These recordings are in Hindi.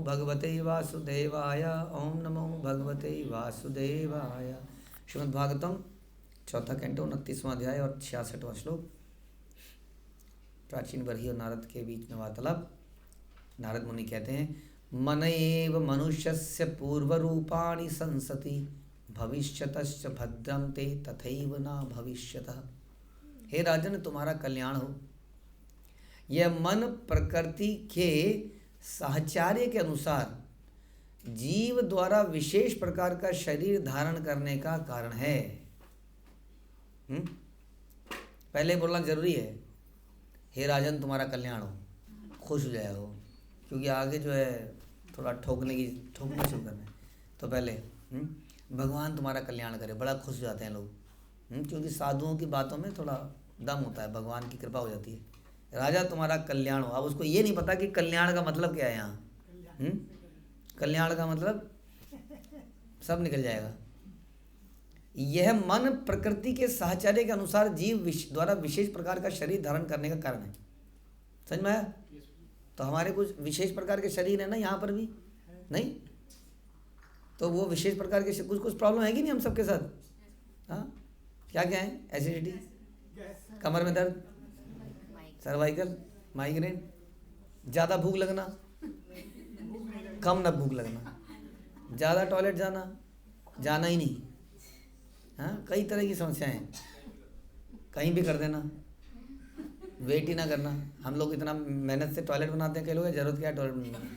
भगवते वासुदेवाय। ओम नमो भगवते वासुदेवाय। श्रीमद् भागवतम चौथा कैंटो 29वां अध्याय और 66वां श्लोक। प्राचीन बरही और नारद के बीच में वार्तालाप। नारद मुनि कहते हैं, मन एव मनुष्यस्य पूर्व रूपाणि संसति भविष्यतश्च भद्रं ते तथैव न भविष्यतः। हे राजन, तुम्हारा कल्याण हो। यह मन प्रकृति के साहचर्य के अनुसार जीव द्वारा विशेष प्रकार का शरीर धारण करने का कारण है। पहले बोलना जरूरी है, हे राजन तुम्हारा कल्याण हो, खुश हो जाए हो, क्योंकि आगे जो है थोड़ा ठोकना शुरू करना है। तो पहले भगवान तुम्हारा कल्याण करे, बड़ा खुश हो जाते हैं लोग, क्योंकि साधुओं की बातों में थोड़ा दम होता है, भगवान की कृपा हो जाती है। राजा तुम्हारा कल्याण हो। अब उसको ये नहीं पता कि कल्याण का मतलब क्या है यहाँ। कल्याण का मतलब सब निकल जाएगा। यह मन प्रकृति के साहचर्य के अनुसार जीव द्वारा विशेष प्रकार का शरीर धारण करने का कारण है। समझ में आया? तो हमारे कुछ विशेष प्रकार के शरीर है ना, यहाँ पर भी नहीं, तो वो विशेष प्रकार के कुछ प्रॉब्लम है कि नहीं हम सबके साथ? हाँ, क्या क्या है? एसिडिटी, कमर में दर्द, सर्वाइकल, माइग्रेन, ज़्यादा भूख लगना, कम न भूख लगना, ज़्यादा टॉयलेट जाना ही नहीं। हाँ, कई तरह की समस्याएं हैं। कहीं भी कर देना, वेट ही ना करना। हम लोग इतना मेहनत से टॉयलेट बनाते हैं, कई लोग जरूरत क्या है टॉयलेट बनाने।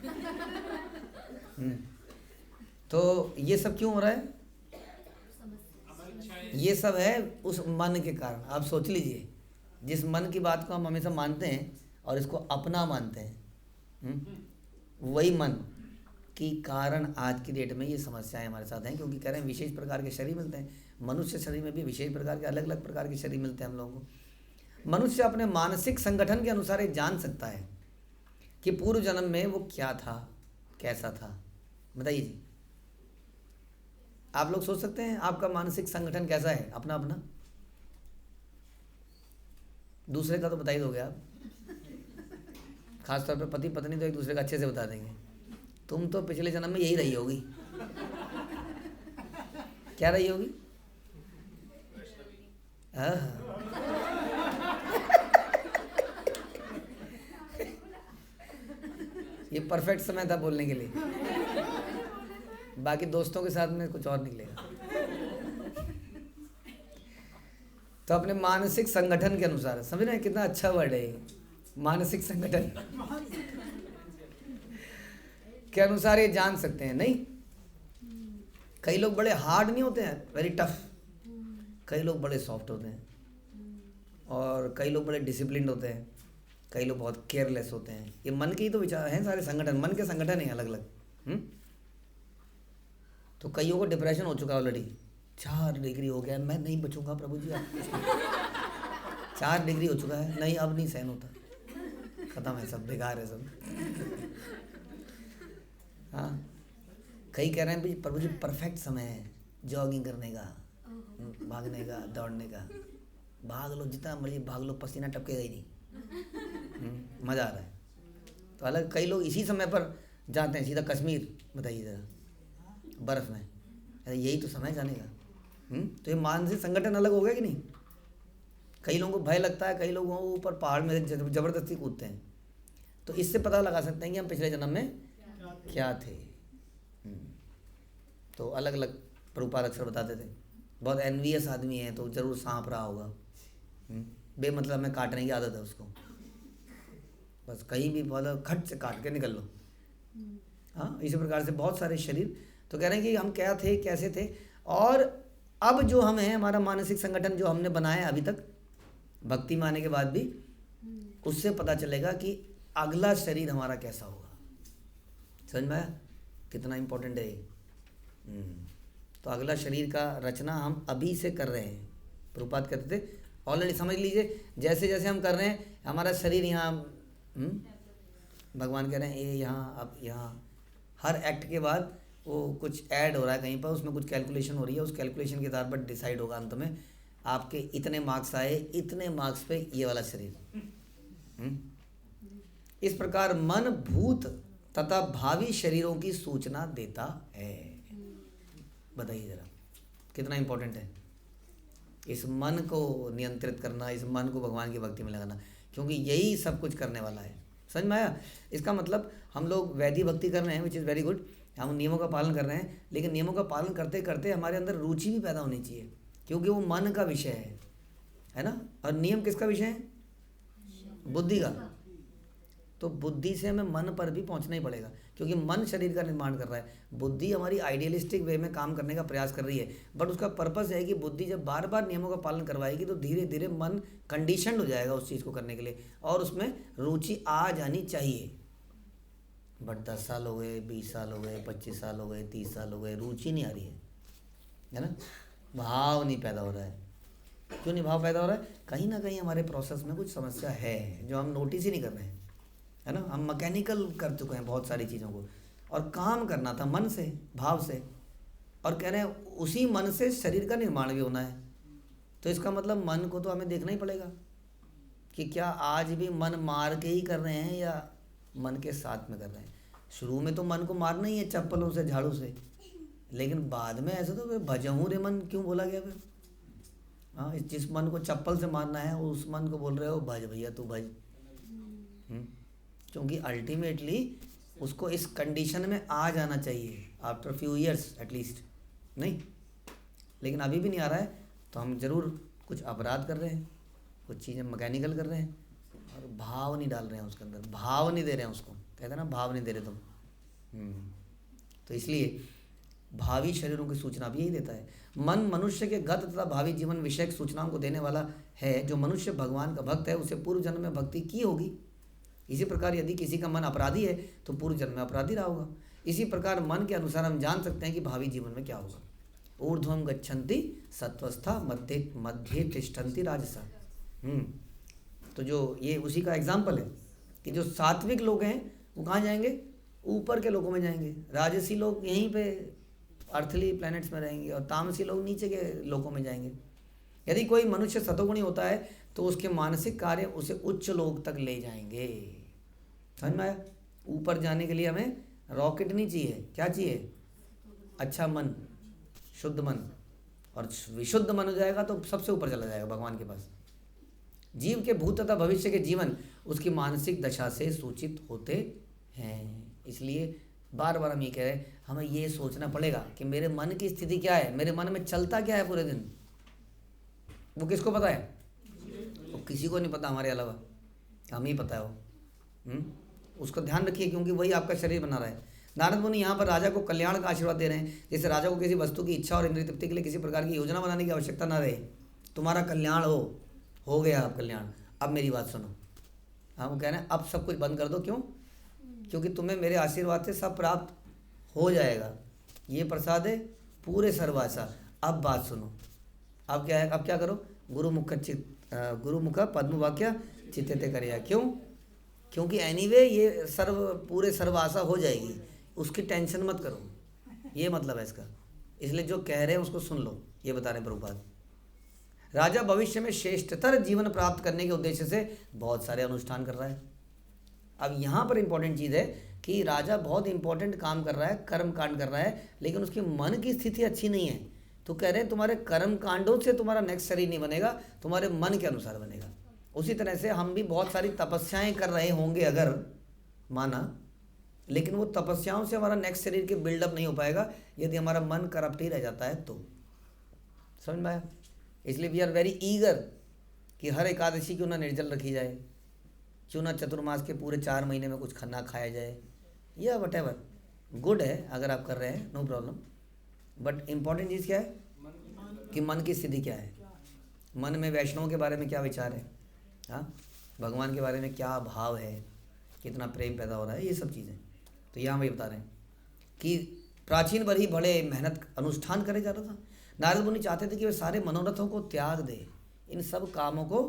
तो ये सब क्यों हो रहा है? ये सब है उस मन के कारण। आप सोच लीजिए, जिस मन की बात को हम हमेशा मानते हैं और इसको अपना मानते हैं, वही मन की कारण आज की डेट में ये समस्याएं हमारे साथ हैं। क्योंकि कह रहे हैं विशेष प्रकार के शरीर मिलते हैं। मनुष्य शरीर में भी विशेष प्रकार के अलग अलग प्रकार के शरीर मिलते हैं हम लोगों को। मनुष्य अपने मानसिक संगठन के अनुसार ये जान सकता है कि पूर्व जन्म में वो क्या था, कैसा था। बताइए जी, आप लोग सोच सकते हैं आपका मानसिक संगठन कैसा है? अपना अपना, दूसरे का तो बता ही दोगे आप। खासतौर पर पति पत्नी तो एक दूसरे का अच्छे से बता देंगे। तुम तो पिछले जन्म में यही रही होगी। क्या रही होगी? ये परफेक्ट समय था बोलने के लिए। बाकी दोस्तों के साथ में कुछ और निकलेगा। तो अपने मानसिक संगठन के अनुसार, समझ रहे हैं कितना अच्छा वर्ड है, मानसिक संगठन के अनुसार ये जान सकते हैं। नहीं, कई लोग बड़े हार्ड नहीं होते हैं, वेरी टफ। कई लोग बड़े सॉफ्ट होते हैं, और कई लोग बड़े डिसिप्लिन्ड होते हैं, कई लोग बहुत केयरलेस होते हैं। ये मन के ही तो विचार हैं सारे। संगठन, मन के संगठन हैं अलग अलग। तो कईयों को डिप्रेशन हो चुका है ऑलरेडी। 4 डिग्री हो गया, मैं नहीं बचूंगा प्रभु जी आप। 4 डिग्री हो चुका है, नहीं अब नहीं सहन होता, खत्म है सब, बेकार है सब। हाँ, कई कह रहे हैं प्रभु जी परफेक्ट समय है जॉगिंग करने का, भागने का, दौड़ने का। भाग लो जितना मर्जी भाग लो, पसीना टपकेगा ही नहीं। मज़ा आ रहा है। तो अलग कई लोग इसी समय पर जाते हैं सीधा कश्मीर। बताइए ज़रा, बर्फ़ में, यही तो समय जाने का। तो ये मानसिक संगठन अलग हो गया कि नहीं? कई लोगों को भय लगता है, कई लोगों को ऊपर पहाड़ में ज़बरदस्ती कूदते हैं। तो इससे पता लगा सकते हैं कि हम पिछले जन्म में क्या थे। तो अलग अलग प्रभुपाद अक्सर बताते थे। बहुत एनवियस आदमी है तो ज़रूर सांप रहा होगा, बेमतलब में काटने की आदत है उसको, बस कहीं भी बहुत खट से काट के निकल लो। हाँ, इसी प्रकार से बहुत सारे शरीर। तो कह रहे हैं कि हम क्या थे, कैसे थे, और अब जो हम हैं, हमारा मानसिक संगठन जो हमने बनाया अभी तक भक्ति में आने के बाद भी, उससे पता चलेगा कि अगला शरीर हमारा कैसा होगा। समझ में आया कितना इम्पोर्टेंट है ये? तो अगला शरीर का रचना हम अभी से कर रहे हैं। प्रभुपाद कहते थे ऑलरेडी, समझ लीजिए जैसे जैसे हम कर रहे हैं हमारा शरीर यहाँ, भगवान कह रहे हैं ये यहाँ, अब यहाँ हर एक्ट के बाद वो कुछ ऐड हो रहा है कहीं पर, उसमें कुछ कैलकुलेशन हो रही है। उस कैलकुलेशन के आधार पर डिसाइड होगा अंत में आपके इतने मार्क्स आए, इतने मार्क्स पे ये वाला शरीर। इस प्रकार मन भूत तथा भावी शरीरों की सूचना देता है। बताइए जरा कितना इंपॉर्टेंट है इस मन को नियंत्रित करना, इस मन को भगवान की भक्ति में लगाना, क्योंकि यही सब कुछ करने वाला है। समझ में आया? इसका मतलब हम लोग वैदिक भक्ति कर रहे हैं, विच इज़ वेरी गुड, हम नियमों का पालन कर रहे हैं, लेकिन नियमों का पालन करते करते हमारे अंदर रुचि भी पैदा होनी चाहिए, क्योंकि वो मन का विषय है ना। और नियम किसका विषय है? बुद्धि का। तो बुद्धि से हमें मन पर भी पहुंचना ही पड़ेगा, क्योंकि मन शरीर का निर्माण कर रहा है। बुद्धि हमारी आइडियलिस्टिक वे में काम करने का प्रयास कर रही है, बट उसका पर्पस है कि बुद्धि जब बार बार नियमों का पालन करवाएगी तो धीरे धीरे मन कंडीशनड हो जाएगा उस चीज़ को करने के लिए, और उसमें रुचि आ जानी चाहिए। बट 10 साल हो गए, 20 साल हो गए, 25 साल हो गए, 30 साल हो गए, रुचि नहीं आ रही है ना, भाव नहीं पैदा हो रहा है। क्यों नहीं भाव पैदा हो रहा है? कहीं ना कहीं हमारे प्रोसेस में कुछ समस्या है जो हम नोटिस ही नहीं कर रहे हैं, है ना। हम मैकेनिकल कर चुके हैं बहुत सारी चीज़ों को, और काम करना था मन से, भाव से, और कह रहे हैं उसी मन से शरीर का निर्माण भी होना है। तो इसका मतलब मन को तो हमें देखना ही पड़ेगा कि क्या आज भी मन मार के ही कर रहे हैं या मन के साथ में कर रहे हैं। शुरू में तो मन को मारना ही है चप्पलों से, झाड़ू से, लेकिन बाद में ऐसा तो भजहूँ रे मन क्यों बोला गया फिर? हाँ, जिस मन को चप्पल से मारना है उस मन को बोल रहे हो भज भैया तू भज। क्योंकि अल्टीमेटली उसको इस कंडीशन में आ जाना चाहिए आफ्टर फ्यू ईयर्स एटलीस्ट, नहीं, लेकिन अभी भी नहीं आ रहा है। तो हम ज़रूर कुछ अपराध कर रहे हैं, कुछ चीज़ें मैकेनिकल कर रहे हैं, और भाव नहीं डाल रहे हैं उसके अंदर, भाव नहीं दे रहे हैं उसको। कहते हैं ना भाव नहीं दे रहे तुम। तो इसलिए भावी शरीरों की सूचना भी यही देता है। मन मनुष्य के गत तथा भावी जीवन विषयक सूचनाओं को देने वाला है। जो मनुष्य भगवान का भक्त है उसे पूर्व जन्म में भक्ति की होगी। इसी प्रकार यदि किसी का मन अपराधी है तो पूर्व जन्म में अपराधी रहा होगा। इसी प्रकार मन के अनुसार हम जान सकते हैं कि भावी जीवन में क्या होगा। ऊर्ध्वम गच्छन्ति सत्वस्था मध्य तिष्ठन्ति राजसा। तो जो ये उसी का एग्जाम्पल है कि जो सात्विक लोग हैं वो कहाँ जाएंगे? ऊपर के लोगों में जाएंगे। राजसी लोग यहीं पे अर्थली प्लैनेट्स में रहेंगे, और तामसी लोग नीचे के लोगों में जाएंगे। यदि कोई मनुष्य सतोगुणी होता है तो उसके मानसिक कार्य उसे उच्च लोक तक ले जाएंगे। समझ में आया? ऊपर जाने के लिए हमें रॉकेट नहीं चाहिए, क्या चाहिए? अच्छा मन, शुद्ध मन, और विशुद्ध मन हो जाएगा तो सबसे ऊपर चला जाएगा भगवान के पास। जीव के भूत तथा भविष्य के जीवन उसकी मानसिक दशा से सूचित होते हैं। इसलिए बार बार हम ये कह रहे हैं, हमें ये सोचना पड़ेगा कि मेरे मन की स्थिति क्या है, मेरे मन में चलता क्या है पूरे दिन। वो किसको पता है? वो किसी को नहीं पता हमारे अलावा, हमें ही पता है वो। उसको ध्यान रखिए, क्योंकि वही आपका शरीर बना रहा है। नारद मुनि यहाँ पर राजा को कल्याण का आशीर्वाद दे रहे हैं। जैसे राजा को किसी वस्तु की इच्छा और इंद्रिय तृप्ति के लिए किसी प्रकार की योजना बनाने की आवश्यकता ना रहे। तुम्हारा कल्याण हो गया अब कल्याण, अब मेरी बात सुनो। हम कह रहे हैं अब सब कुछ बंद कर दो। क्यों? क्योंकि तुम्हें मेरे आशीर्वाद से सब प्राप्त हो जाएगा। ये प्रसाद है पूरे सर्वासा। अब बात सुनो, अब क्या है? अब क्या करो? गुरुमुख पद्म वाक्य चित्ते करिया। क्यों? क्योंकि एनीवे ये पूरे सर्वासा हो जाएगी, उसकी टेंशन मत करो। ये मतलब है इसका। इसलिए जो कह रहे हैं उसको सुन लो, ये बता रहे हैं प्रभुपाद। राजा भविष्य में श्रेष्ठतर जीवन प्राप्त करने के उद्देश्य से बहुत सारे अनुष्ठान कर रहा है। अब यहाँ पर इंपॉर्टेंट चीज़ है कि राजा बहुत इंपॉर्टेंट काम कर रहा है, कर्म कांड कर रहा है, लेकिन उसकी मन की स्थिति अच्छी नहीं है। तो कह रहे हैं तुम्हारे कर्म कांडों से तुम्हारा नेक्स्ट शरीर नहीं बनेगा, तुम्हारे मन के अनुसार बनेगा। उसी तरह से हम भी बहुत सारी तपस्याएं कर रहे होंगे अगर माना, लेकिन वो तपस्याओं से हमारा नेक्स्ट शरीर के बिल्डअप नहीं हो पाएगा यदि हमारा मन करप्ट ही रह जाता है तो। समझ में आया? इसलिए वी आर वेरी ईगर कि हर एकादशी क्यों ना निर्जल रखी जाए, क्यों ना चतुर्मास के पूरे 4 महीने में कुछ खाना खाया जाए, या वट एवर। गुड है अगर आप कर रहे हैं, नो प्रॉब्लम। बट इम्पॉर्टेंट चीज़ क्या है कि मन की स्थिति क्या है, मन में वैष्णव के बारे में क्या विचार है, हाँ, भगवान के बारे में क्या भाव है, कितना प्रेम पैदा हो रहा है, ये सब चीज़ें। तो यहाँ वही बता रहे हैं कि प्राचीन पर ही बड़े मेहनत अनुष्ठान करे जा रहा था। नारद मुनि चाहते थे कि वे सारे मनोरथों को त्याग दे, इन सब कामों को,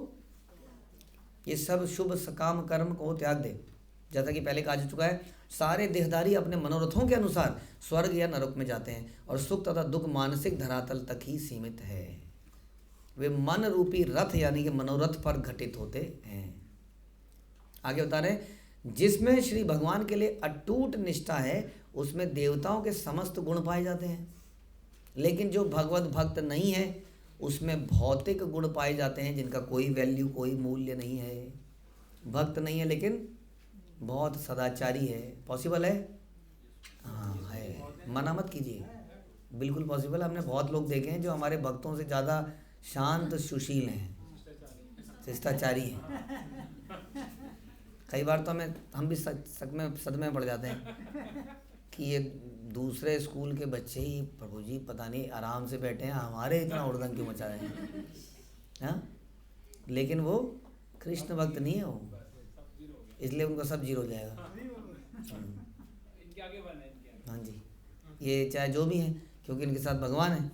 ये सब शुभ सकाम कर्म को त्याग दे। जैसा कि पहले कहा जा चुका है, सारे देहधारी अपने मनोरथों के अनुसार स्वर्ग या नरक में जाते हैं और सुख तथा दुख मानसिक धरातल तक ही सीमित है। वे मन रूपी रथ यानी कि मनोरथ पर घटित होते हैं। आगे बता रहे हैं, जिसमें श्री भगवान के लिए अटूट निष्ठा है उसमें देवताओं के समस्त गुण पाए जाते हैं। लेकिन जो भगवत भक्त नहीं है उसमें भौतिक गुण पाए जाते हैं जिनका कोई वैल्यू, कोई मूल्य नहीं है। भक्त नहीं है लेकिन बहुत सदाचारी है। पॉसिबल है? हाँ है, मना मत कीजिए, बिल्कुल पॉसिबल है। हमने बहुत लोग देखे हैं जो हमारे भक्तों से ज़्यादा शांत सुशील हैं, शिष्टाचारी हैं। कई बार तो हम भी सदमे में पड़ जाते हैं कि ये दूसरे स्कूल के बच्चे ही प्रभु जी पता नहीं आराम से बैठे हैं, हमारे इतना उड़दंग क्यों मचा रहे हैं। हाँ, लेकिन वो कृष्ण भक्त नहीं है वो, इसलिए उनका सब जीरो हो जाएगा। हाँ जी, ये चाहे जो भी हैं, क्योंकि इनके साथ भगवान है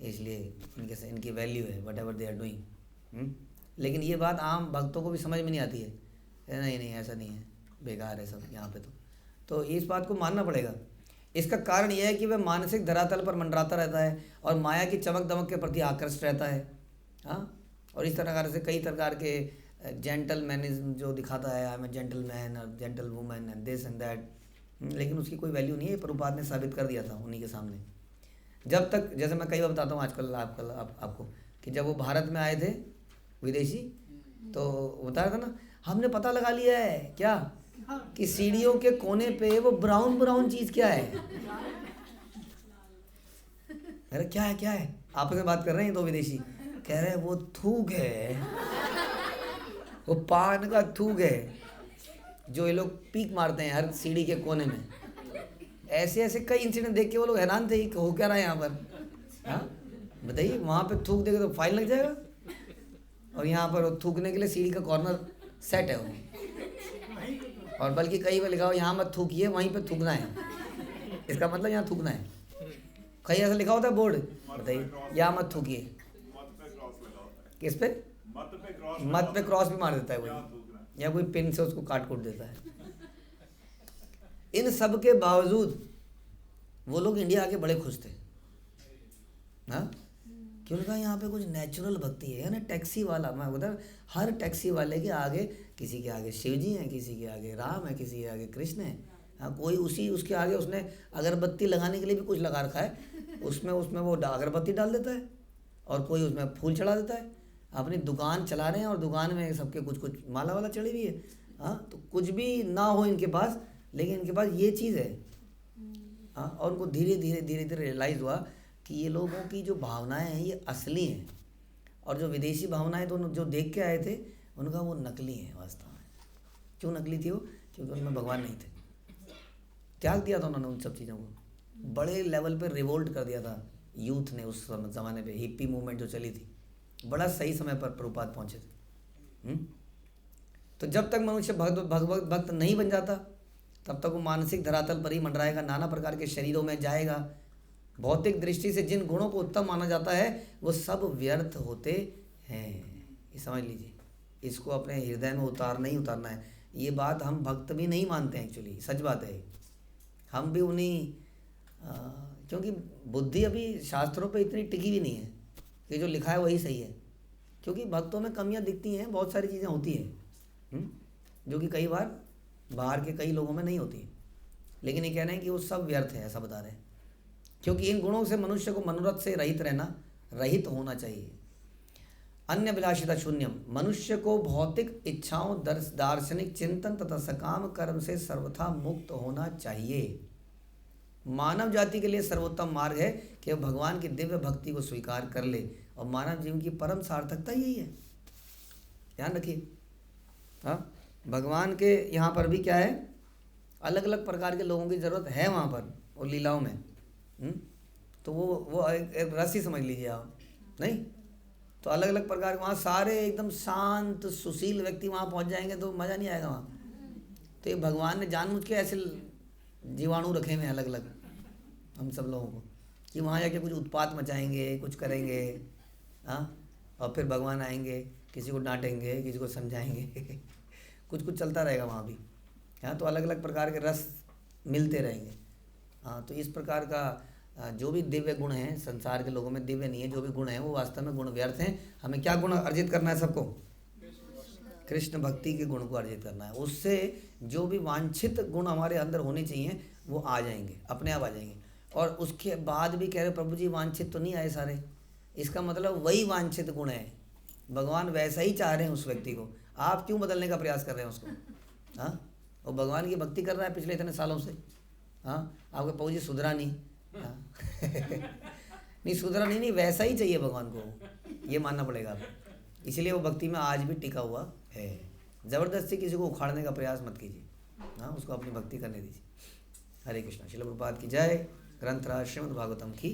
इसलिए इनकी वैल्यू है, whatever they are doing. लेकिन ये बात आम भक्तों को भी समझ में नहीं आती है। नहीं नहीं, ऐसा नहीं है, बेकार है सब यहाँ पे। तो इस बात को मानना पड़ेगा। इसका कारण यह है कि वह मानसिक धरातल पर मंडराता रहता है और माया की चमक दमक के प्रति आकर्षित रहता है। हाँ, और इस तरह से कई प्रकार के जेंटलमैनिज्म जो दिखाता है, आई एम ए जेंटलमैन और gentle woman and this and that, लेकिन उसकी कोई वैल्यू नहीं है। प्रभुपाद ने साबित कर दिया था उन्हीं के सामने। जब तक, जैसे मैं कई बार बताता हूँ आजकल आपको कि जब वो भारत में आए थे विदेशी, तो बता रहा था ना, हमने पता लगा लिया है क्या कि सीढ़ियों के कोने पे वो ब्राउन ब्राउन चीज़ क्या है। अरे क्या है, क्या है? आपस में बात कर रहे हैं तो विदेशी कह रहे हैं वो थूक है, वो पान का थूक है जो ये लोग पीक मारते हैं हर सीढ़ी के कोने में। ऐसे ऐसे कई इंसिडेंट देख के वो लोग हैरान थे कि हो क्या रहा है यहाँ पर। हाँ बताइए, वहाँ पे थूक देगा तो फाइन लग जाएगा, और यहाँ पर थूकने के लिए सीढ़ी का कॉर्नर सेट है वो, और बल्कि कहीं पर लिखा हो यहाँ मत थूकिए, वहीं पे थूकना है। इसका मतलब यहाँ थूकना है। कहीं ऐसा लिखा होता है बोर्ड, बताइए यहाँ मत थूकिए। किस पे? मत पे क्रॉस भी मार देता है कोई, या कोई पिन से उसको काट कूट देता है। इन सब के बावजूद वो लोग इंडिया आके बड़े खुश थे। हाँ, क्यों? कहा यहाँ पे कुछ नेचुरल भक्ति है ना। टैक्सी वाला, मैं बता, हर टैक्सी वाले के आगे, किसी के आगे शिव जी हैं, किसी के आगे राम है, किसी के आगे कृष्ण है। हाँ, कोई उसके आगे उसने अगरबत्ती लगाने के लिए भी कुछ लगा रखा है, उसमें वो अगरबत्ती डाल देता है, और कोई उसमें फूल चढ़ा देता है। अपनी दुकान चला रहे हैं और दुकान में सबके कुछ माला वाला चढ़ी हुई है। हाँ, तो कुछ भी ना हो इनके पास, लेकिन इनके पास ये चीज़ है। हाँ, और उनको धीरे धीरे रियलाइज़ हुआ कि ये लोगों की जो भावनाएं हैं ये असली हैं, और जो विदेशी भावनाएं तो जो देख के आए थे उनका वो नकली है वास्तव में। क्यों नकली थी वो? क्योंकि उनमें भगवान नहीं थे। त्याग दिया था उन्होंने उन सब चीज़ों को, बड़े लेवल पर रिवोल्ट कर दिया था यूथ ने। उस ज़माने पे हिप्पी मूवमेंट जो चली थी, बड़ा सही समय पर प्रभुपाद पहुँचे थे। तो जब तक मनुष्य भगवत भक्त नहीं बन जाता तब तक वो मानसिक धरातल पर ही मंडराएगा, नाना प्रकार के शरीरों में जाएगा। भौतिक दृष्टि से जिन गुणों को उत्तम माना जाता है वो सब व्यर्थ होते हैं। ये समझ लीजिए, इसको अपने हृदय में उतारना है। ये बात हम भक्त भी नहीं मानते हैं, एक्चुअली सच बात है। हम भी उन्हीं क्योंकि बुद्धि अभी शास्त्रों पे इतनी टिकी भी नहीं है कि जो लिखा है वही सही है, क्योंकि भक्तों में कमियां दिखती हैं, बहुत सारी चीज़ें होती हैं जो कि कई बार बाहर के कई लोगों में नहीं होती। लेकिन ये कह रहे हैं कि वो सब व्यर्थ है, ऐसा बता रहे हैं, क्योंकि इन गुणों से मनुष्य को मनोरथ से रहित होना चाहिए। अन्य विलासिता शून्यम, मनुष्य को भौतिक इच्छाओं, दार्शनिक चिंतन तथा सकाम कर्म से सर्वथा मुक्त होना चाहिए। मानव जाति के लिए सर्वोत्तम मार्ग है कि वह भगवान की दिव्य भक्ति को स्वीकार कर ले, और मानव जीवन की परम सार्थकता यही है। ध्यान रखिए। हाँ, भगवान के यहाँ पर भी क्या है, अलग अलग प्रकार के लोगों की ज़रूरत है वहाँ पर, और लीलाओं में। तो वो एक रस ही समझ लीजिए आप, नहीं तो अलग अलग प्रकार के वहाँ सारे एकदम शांत सुशील व्यक्ति वहाँ पहुँच जाएंगे तो मज़ा नहीं आएगा वहाँ। तो ये भगवान ने जानबूझ के ऐसे जीवाणु रखे हुए हैं अलग अलग हम सब लोगों को, कि वहाँ जाके कुछ उत्पात मचाएंगे, कुछ करेंगे। हाँ, और फिर भगवान आएंगे, किसी को डांटेंगे, किसी को समझाएंगे कुछ चलता रहेगा वहाँ भी। हाँ, तो अलग अलग प्रकार के रस मिलते रहेंगे। हाँ, तो इस प्रकार का जो भी दिव्य गुण हैं, संसार के लोगों में दिव्य नहीं है, जो भी गुण हैं वो वास्तव में गुण व्यर्थ हैं। हमें क्या गुण अर्जित करना है सबको? कृष्ण भक्ति के गुण को अर्जित करना है। उससे जो भी वांछित गुण हमारे अंदर होने चाहिए वो आ जाएंगे, अपने आप आ जाएंगे। और उसके बाद भी कह रहे प्रभु जी वांछित तो नहीं आए सारे, इसका मतलब वही वांछित गुण है, भगवान वैसा ही चाह रहे हैं उस व्यक्ति को, आप क्यों बदलने का प्रयास कर रहे हैं उसको? हाँ, वो भगवान की भक्ति कर रहा है पिछले इतने सालों से। हाँ, आपके प्रभु जी सुधरा नहीं। हाँ नहीं सुधरा नहीं, वैसा ही चाहिए भगवान को, ये मानना पड़ेगा आपको। इसलिए वो भक्ति में आज भी टिका हुआ है। ज़बरदस्ती किसी को उखाड़ने का प्रयास मत कीजिए, हाँ, उसको अपनी भक्ति करने दीजिए। हरे कृष्णा। श्रील प्रभुपाद की जय। ग्रंथराज श्रीमद् भागवतम की